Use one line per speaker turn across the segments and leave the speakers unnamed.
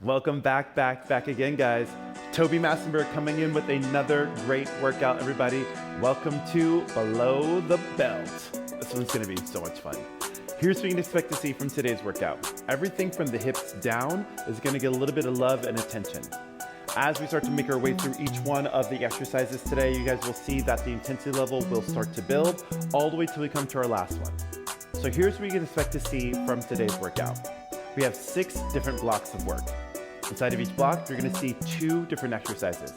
Welcome back again, guys. Toby Massenberg coming in with another great workout, everybody. Welcome to Below the Belt. This one's gonna be so much fun. Here's what you can expect to see from today's workout. Everything from the hips down is gonna get a little bit of love and attention. As we start to make our way through each one of the exercises today, you guys will see that the intensity level will start to build all the way till we come to our last one. So here's what you can expect to see from today's workout. We have 6 different blocks of work. Inside of each block, you're gonna see 2 different exercises,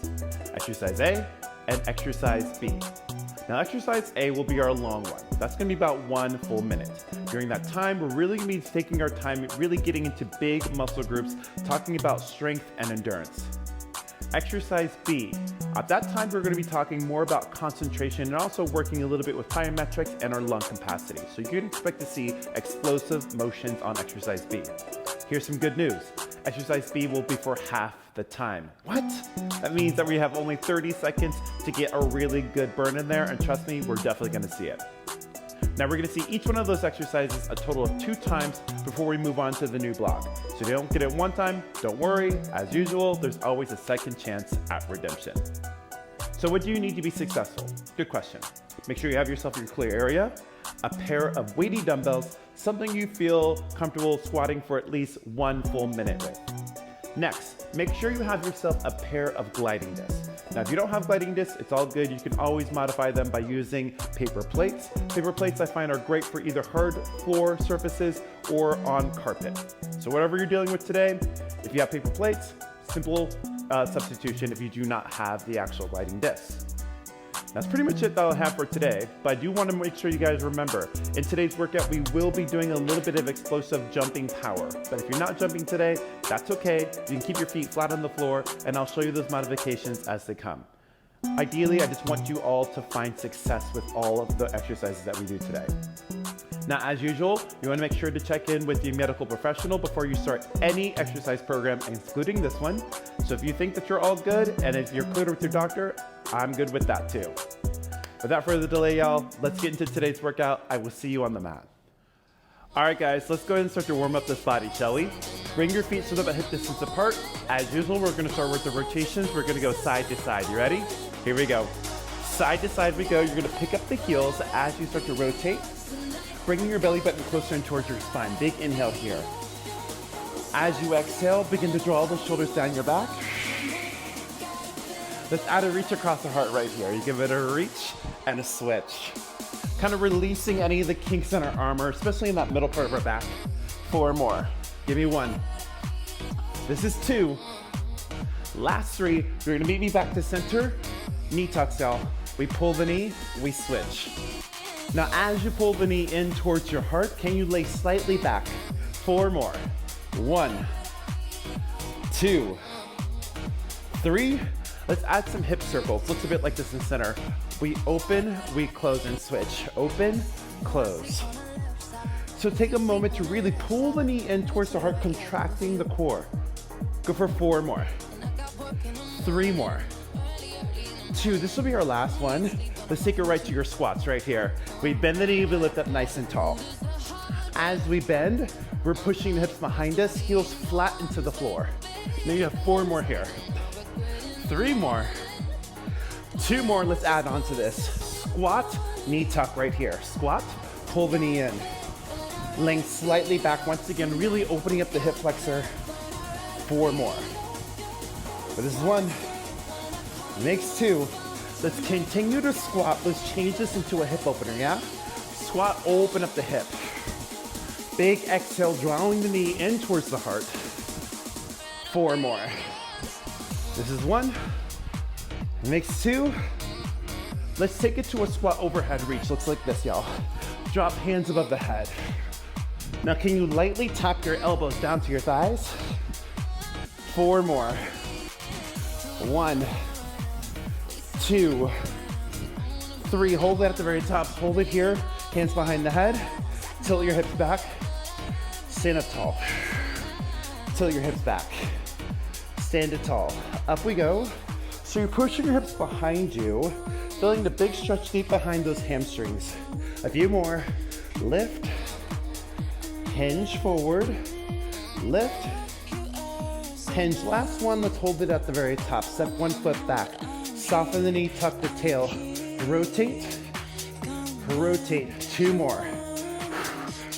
exercise A and exercise B. Now exercise A will be our long one. That's gonna be about 1 full minute. During that time, we're really gonna be taking our time, really getting into big muscle groups, talking about strength and endurance. Exercise B, at that time, we're gonna be talking more about concentration and also working a little bit with plyometrics and our lung capacity. So you can expect to see explosive motions on exercise B. Here's some good news. Exercise B will be for half the time. What? That means that we have only 30 seconds to get a really good burn in there, and trust me, we're definitely gonna see it. Now we're gonna see each one of those exercises a total of 2 times before we move on to the new block. So if you don't get it one time, don't worry. As usual, there's always a second chance at redemption. So what do you need to be successful? Good question. Make sure you have yourself your clear area, a pair of weighty dumbbells, something you feel comfortable squatting for at least 1 full minute with. Next, make sure you have yourself a pair of gliding discs. Now, if you don't have gliding discs, it's all good. You can always modify them by using paper plates. Paper plates I find are great for either hard floor surfaces or on carpet. So whatever you're dealing with today, if you have paper plates, simple substitution if you do not have the actual gliding discs. That's pretty much it that I'll have for today, but I do want to make sure you guys remember, in today's workout, we will be doing a little bit of explosive jumping power. But if you're not jumping today, that's okay. You can keep your feet flat on the floor, and I'll show you those modifications as they come. Ideally, I just want you all to find success with all of the exercises that we do today. Now, as usual, you want to make sure to check in with your medical professional before you start any exercise program, including this one. So if you think that you're all good, and if you're cleared with your doctor, I'm good with that too. Without further delay, y'all, let's get into today's workout. I will see you on the mat. All right, guys, let's go ahead and start to warm up this body, shall we? Bring your feet so that about hip distance apart. As usual, we're gonna start with the rotations. We're gonna go side to side. You ready? Here we go. Side to side we go. You're gonna pick up the heels as you start to rotate, bringing your belly button closer in towards your spine. Big inhale here. As you exhale, begin to draw the shoulders down your back. Let's add a reach across the heart right here. You give it a reach and a switch. Kind of releasing any of the kinks in our armor, especially in that middle part of our back. 4 more. Give me 1. This is 2. Last 3. You're gonna meet me back to center. Knee tucks, y'all. We pull the knee, we switch. Now, as you pull the knee in towards your heart, can you lay slightly back? 4 more. 1, 2, 3. Let's add some hip circles. Looks a bit like this in center. We open, we close and switch. Open, close. So take a moment to really pull the knee in towards the heart, contracting the core. Go for 4 more. 3 more. 2, this will be our last one. Let's take it right to your squats right here. We bend the knee, we lift up nice and tall. As we bend, we're pushing the hips behind us, heels flat into the floor. Now you have 4 more here. 3 more. 2 more, let's add on to this. Squat, knee tuck right here. Squat, pull the knee in. Laying slightly back once again, really opening up the hip flexor. 4 more. But this is 1. Next 2. Let's continue to squat. Let's change this into a hip opener, yeah? Squat, open up the hip. Big exhale, drawing the knee in towards the heart. 4 more. This is 1. Next 2. Let's take it to a squat overhead reach. Looks like this, y'all. Drop hands above the head. Now, can you lightly tap your elbows down to your thighs? 4 more. 1, 2, 3. Hold it at the very top. Hold it here. Hands behind the head. Tilt your hips back. Stand up tall. Tilt your hips back. Stand it tall. Up we go. So you're pushing your hips behind you, feeling the big stretch deep behind those hamstrings. A few more. Lift. Hinge forward. Lift. hinge. Last one, let's hold it at the very top. Step one foot back. Soften the knee, tuck the tail. Rotate, rotate. Two more.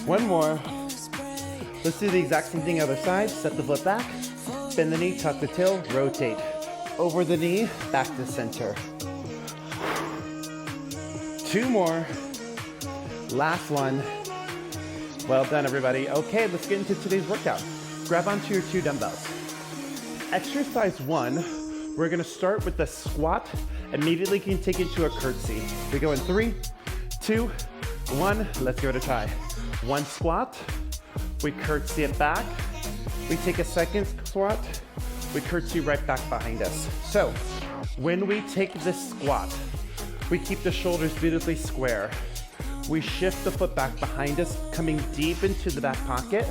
One more. Let's do the exact same thing other side. Step the foot back, bend the knee, tuck the tail, rotate. Over the knee, back to center. Two more. Last one. Well done, everybody. Okay, let's get into today's workout. Grab onto your 2 dumbbells. Exercise 1, we're gonna start with the squat. Immediately can take it to a curtsy. We go in 3, 2, 1. Let's give it a try. 1 squat, we curtsy it back. We take a second squat, we curtsy right back behind us. So, when we take this squat, we keep the shoulders beautifully square. We shift the foot back behind us, coming deep into the back pocket.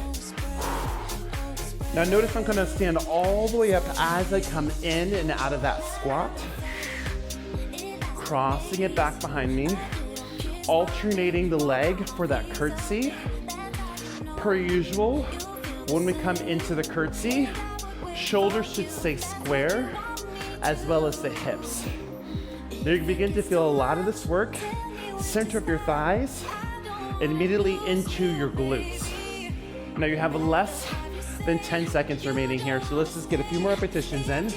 Now notice I'm gonna stand all the way up as I come in and out of that squat. Crossing it back behind me. Alternating the leg for that curtsy. Per usual, when we come into the curtsy, shoulders should stay square, as well as the hips. Now you begin to feel a lot of this work. Center of your thighs, and immediately into your glutes. Now you have less than 10 seconds remaining here, so let's just get a few more repetitions in.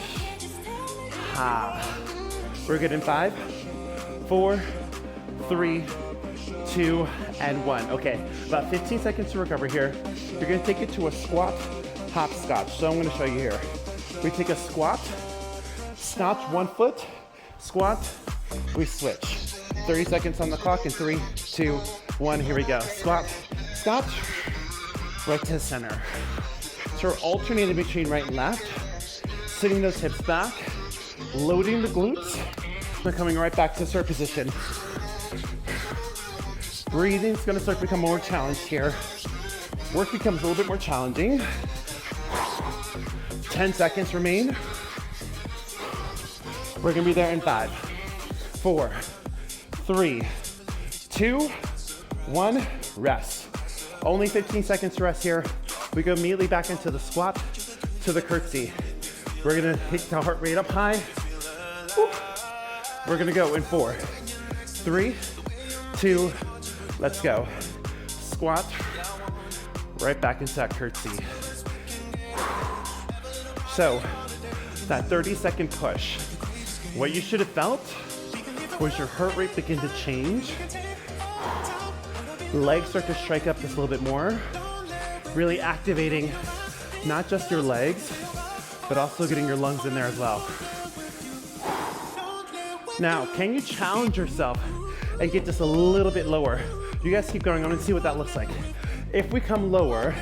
We're good in 5, 4, 3, 2, and 1. Okay, about 15 seconds to recover here. You're gonna take it to a squat, hopscotch. So I'm gonna show you here. We take a squat, scotch 1 foot, squat, we switch. 30 seconds on the clock in 3, 2, 1, here we go. Squat, scotch, right to center. So we're alternating between right and left, sitting those hips back, loading the glutes, and coming right back to start position. Breathing's gonna start to become more challenged here. Work becomes a little bit more challenging. 10 seconds remain. We're gonna be there in 5, 4, 3, 2, 1, rest. Only 15 seconds to rest here. We go immediately back into the squat to the curtsy. We're gonna hit the heart rate up high. Woo. We're gonna go in 4, 3, 2, let's go. Squat, right back into that curtsy. So, that 30-second push. What you should have felt was your heart rate begin to change. Legs start to strike up just a little bit more. Really activating not just your legs, but also getting your lungs in there as well. Now, can you challenge yourself and get just a little bit lower? You guys keep going. I'm gonna see what that looks like. If we come lower,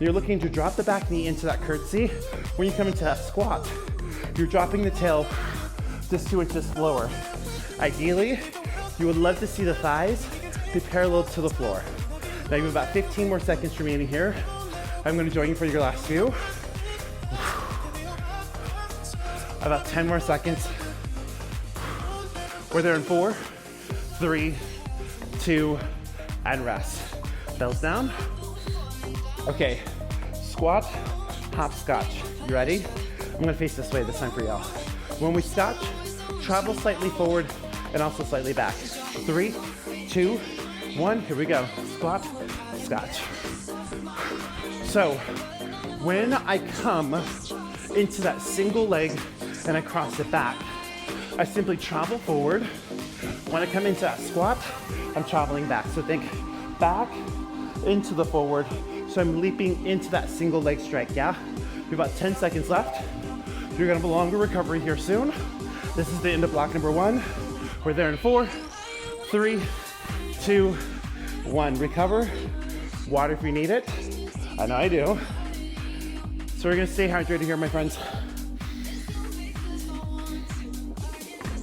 you're looking to drop the back knee into that curtsy. When you come into that squat, you're dropping the tail just 2 inches lower. Ideally, you would love to see the thighs be parallel to the floor. Now you have about 15 more seconds remaining here. I'm gonna join you for your last few. About 10 more seconds. We're there in 4, 3, 2, and rest. Bells down. Okay, squat, hopscotch. You ready? I'm gonna face this way this time for y'all. When we scotch, travel slightly forward and also slightly back. 3, 2, 1, here we go. Squat, scotch. So, when I come into that single leg and I cross it back, I simply travel forward. When I come into that squat, I'm traveling back. So think back into the forward. So I'm leaping into that single leg strike, yeah? We have about 10 seconds left. You're gonna have a longer recovery here soon. This is the end of block number 1. We're there in 4, 3, 2, 1. Recover. Water if you need it. I know I do. So we're gonna stay hydrated here, my friends.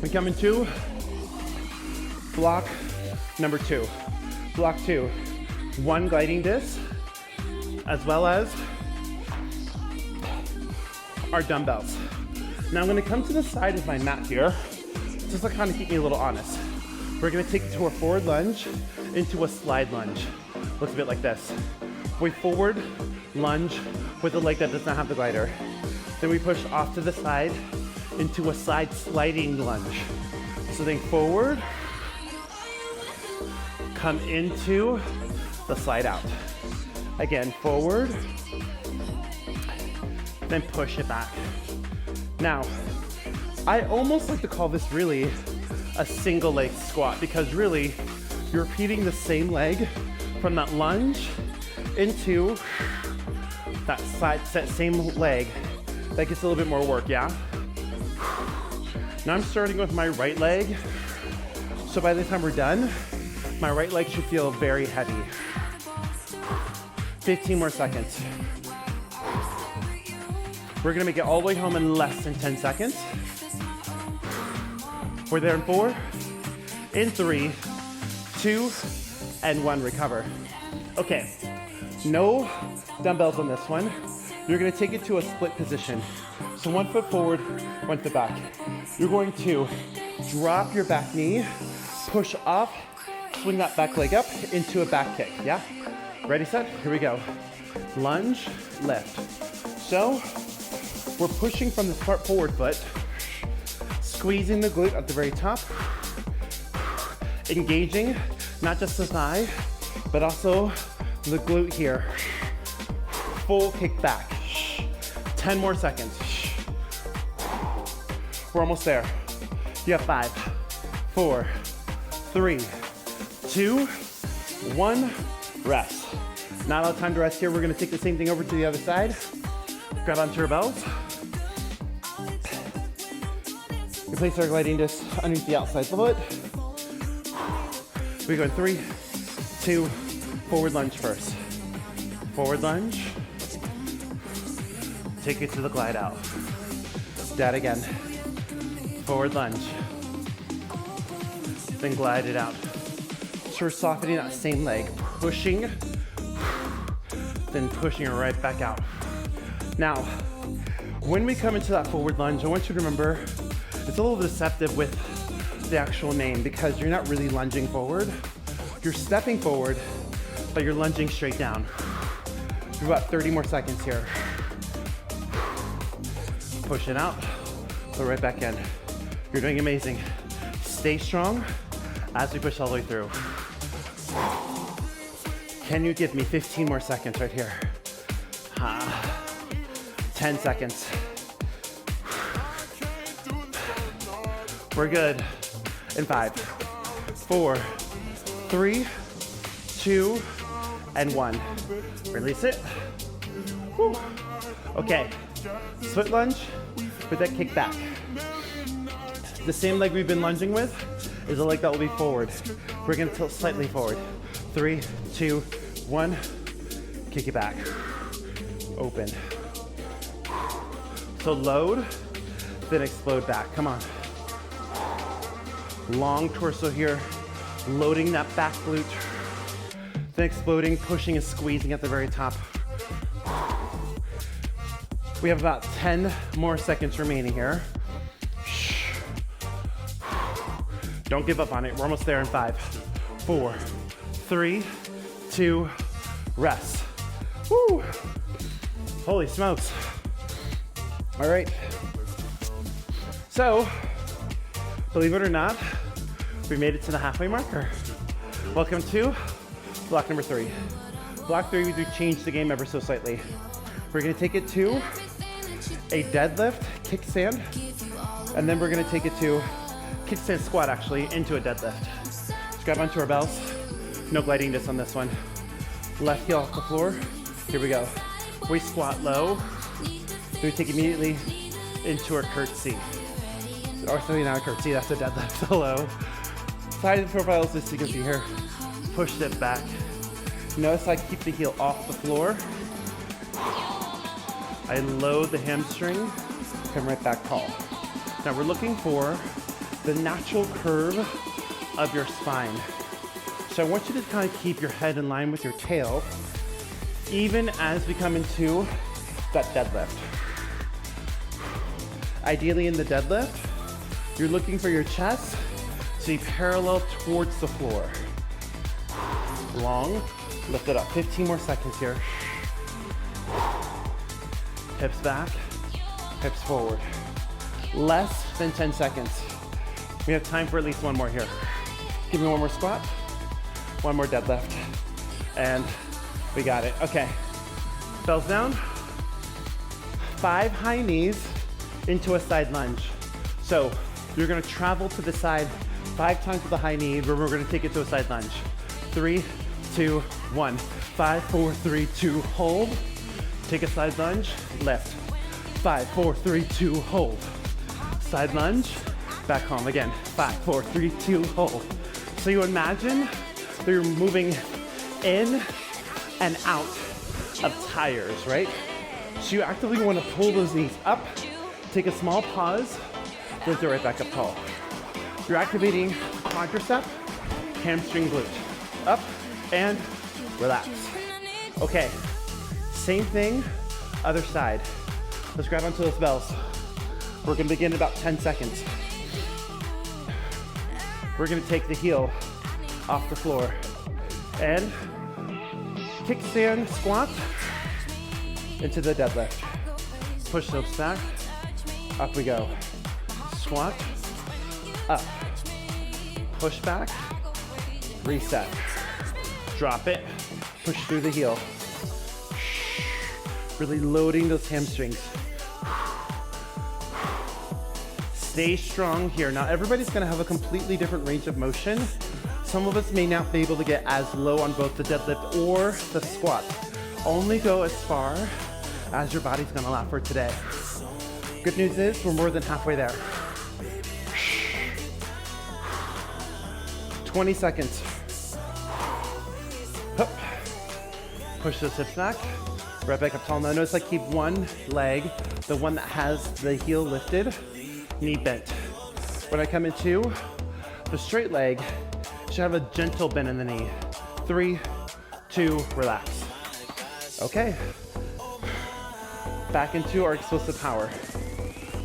We come into block number 2. Block 2, 1 gliding disc, as well as our dumbbells. Now I'm gonna come to the side of my mat here, just to kind of keep me a little honest. We're gonna take it to a forward lunge into a slide lunge. Looks a bit like this. We forward lunge with a leg that does not have the glider. Then we push off to the side into a side sliding lunge. So think forward, come into the slide out. Again, forward, then push it back. Now, I almost like to call this really a single leg squat because really you're repeating the same leg from that lunge into that same leg. That gets a little bit more work, yeah? Now I'm starting with my right leg. So by the time we're done, my right leg should feel very heavy. 15 more seconds. We're gonna make it all the way home in less than 10 seconds. We're there in 4, in 3, 2, and 1, recover. Okay, no dumbbells on this one. You're gonna take it to a split position. So 1 foot forward, 1 foot back. You're going to drop your back knee, push up, swing that back leg up into a back kick, yeah? Ready, set, here we go. Lunge, lift. So, we're pushing from the forward foot, squeezing the glute at the very top, engaging not just the thigh, but also the glute here. Full kick back. 10 more seconds. We're almost there. You have 5, 4, 3, 2, 1, rest. Not a lot of time to rest here. We're gonna take the same thing over to the other side. Grab onto your belts. We place our gliding disc underneath the outside foot. We go in 3, 2, forward lunge first. Forward lunge. Take it to the glide out. That again. Forward lunge. Then glide it out. So we're softening that same leg, pushing, then pushing it right back out. Now, when we come into that forward lunge, I want you to remember it's a little deceptive with the actual name because you're not really lunging forward. You're stepping forward, but you're lunging straight down. You have about 30 more seconds here. Push it out, go right back in. You're doing amazing. Stay strong as we push all the way through. Can you give me 15 more seconds right here? 10 seconds. We're good. In 5, 4, 3, 2, and 1. Release it. Woo. Okay, split lunge with that kick back. The same leg we've been lunging with is a leg that will be forward. We're gonna tilt slightly forward. 3, 2, 1, kick it back. Open. So load, then explode back, come on. Long torso here, loading that back glute, then exploding, pushing and squeezing at the very top. We have about 10 more seconds remaining here. Don't give up on it. We're almost there in 5, 4, 3, 2, rest. Woo! Holy smokes. All right. So, believe it or not, we made it to the halfway marker. Welcome to block number 3. Block 3, we do change the game ever so slightly. We're gonna take it to a deadlift, kickstand, and then we're gonna take it to kickstand squat actually into a deadlift. Just grab onto our belts. No gliding disc on this one. Left heel off the floor. Here we go. We squat low. Then we take immediately into our curtsy. Or sorry, not a curtsy, that's a deadlift. So low. Side profiles, as you can see here. Push it back. Notice I keep the heel off the floor. I load the hamstring, come right back tall. Now we're looking for the natural curve of your spine. So I want you to kind of keep your head in line with your tail, even as we come into that deadlift. Ideally in the deadlift, you're looking for your chest to be parallel towards the floor. Long, Lift it up, 15 more seconds here. Hips back, hips forward. Less than 10 seconds. We have time for at least one more here. Give me one more squat, one more deadlift, and we got it. Okay, bells down. 5 high knees into a side lunge. So you're gonna travel to the side 5 times with a high knee, where we're gonna take it to a side lunge. 3, 2, 1. 5, 4, 3, 2, hold. Take a side lunge, lift. 5, 4, 3, 2, hold. Side lunge, back home again. 5, 4, 3, 2, hold. So you imagine that you're moving in and out of tires, right? So you actively want to pull those knees up, take a small pause, lift it right back up tall. You're activating quadricep, hamstring, glute. Up and relax. Okay, same thing, other side. Let's grab onto those bells. We're gonna begin in about 10 seconds. We're gonna take the heel off the floor and kickstand squat into the deadlift. Push those back, up we go. Squat, up, push back, reset. Drop it, push through the heel. Really loading those hamstrings. Stay strong here. Now everybody's gonna have a completely different range of motion. Some of us may not be able to get as low on both the deadlift or the squat. Only go as far as your body's gonna allow for today. Good news is we're more than halfway there. 20 seconds. Hup. Push those hips back, right back up tall. Now notice I keep one leg, the one that has the heel lifted, knee bent. When I come into the straight leg, you should have a gentle bend in the knee. 3, 2, relax. Okay. Back into our explosive power.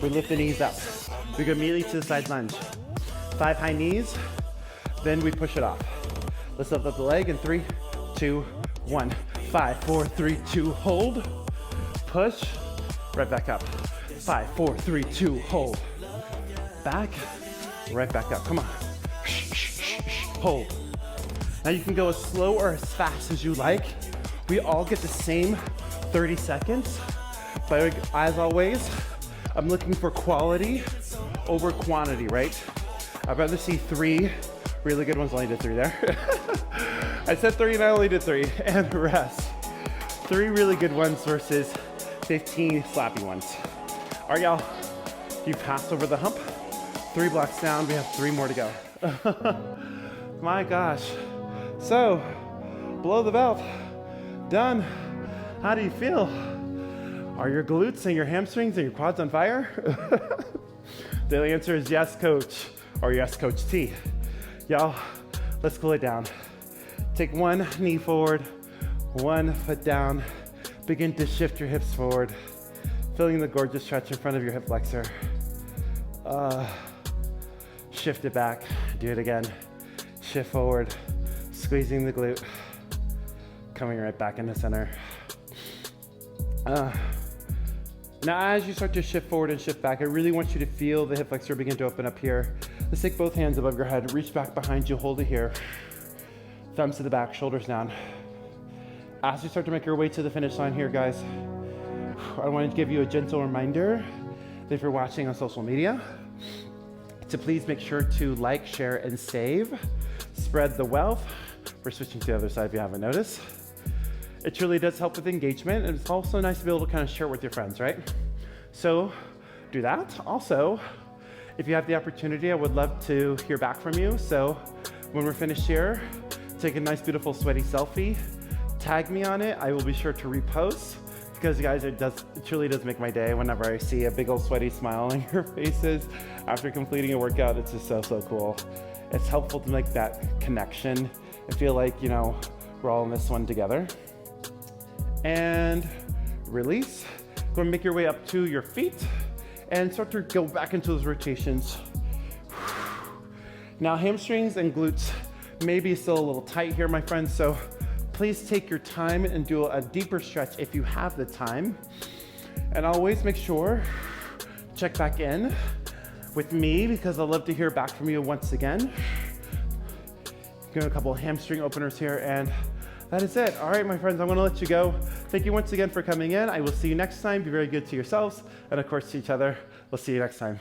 We lift the knees up. We go immediately to the side lunge. 5 high knees, then we push it off. Let's lift up the leg in 3, 2, 1. 5, 4, 3, 2, hold. Push, right back up. 5, 4, 3, 2, hold. Back, right back up. Come on. Hold. Now you can go as slow or as fast as you like. We all get the same 30 seconds. But as always, I'm looking for quality over quantity, right? I'd rather see 3 really good ones. Only did 3 there. I said 3 and I only did 3, and the rest. 3 really good ones versus 15 sloppy ones. All right, y'all, you passed over the hump. 3 blocks down, we have 3 more to go. My gosh. So, below the belt, done. How do you feel? Are your glutes and your hamstrings and your quads on fire? The answer is yes, coach, or yes, Coach T. Y'all, let's cool it down. Take one knee forward, one foot down. Begin to shift your hips forward, feeling the gorgeous stretch in front of your hip flexor. Shift it back, do it again. Shift forward, squeezing the glute, coming right back into center. Now as you start to shift forward and shift back, I really want you to feel the hip flexor begin to open up here. Let's take both hands above your head, reach back behind you, hold it here. Thumbs to the back, shoulders down. As you start to make your way to the finish line here, guys, I want to give you a gentle reminder that if you're watching on social media, to please make sure to like, share, and save. Spread the wealth. We're switching to the other side if you haven't noticed. It truly does help with engagement, and it's also nice to be able to kind of share it with your friends, right? So do that. Also, if you have the opportunity, I would love to hear back from you. So when we're finished here, take a nice, beautiful, sweaty selfie. Tag me on it. I will be sure to repost, because guys, it truly does make my day whenever I see a big old sweaty smile on your faces after completing a workout. It's just so cool. It's helpful to make that connection and feel like, you know, we're all in this one together. And release. Go and make your way up to your feet and start to go back into those rotations. Now hamstrings and glutes may be still a little tight here, my friends, so please take your time and do a deeper stretch if you have the time. And always make sure, check back in with me because I'd love to hear back from you once again. Give a couple of hamstring openers here, and that is it. All right, my friends, I'm gonna let you go. Thank you once again for coming in. I will see you next time. Be very good to yourselves and of course to each other. We'll see you next time.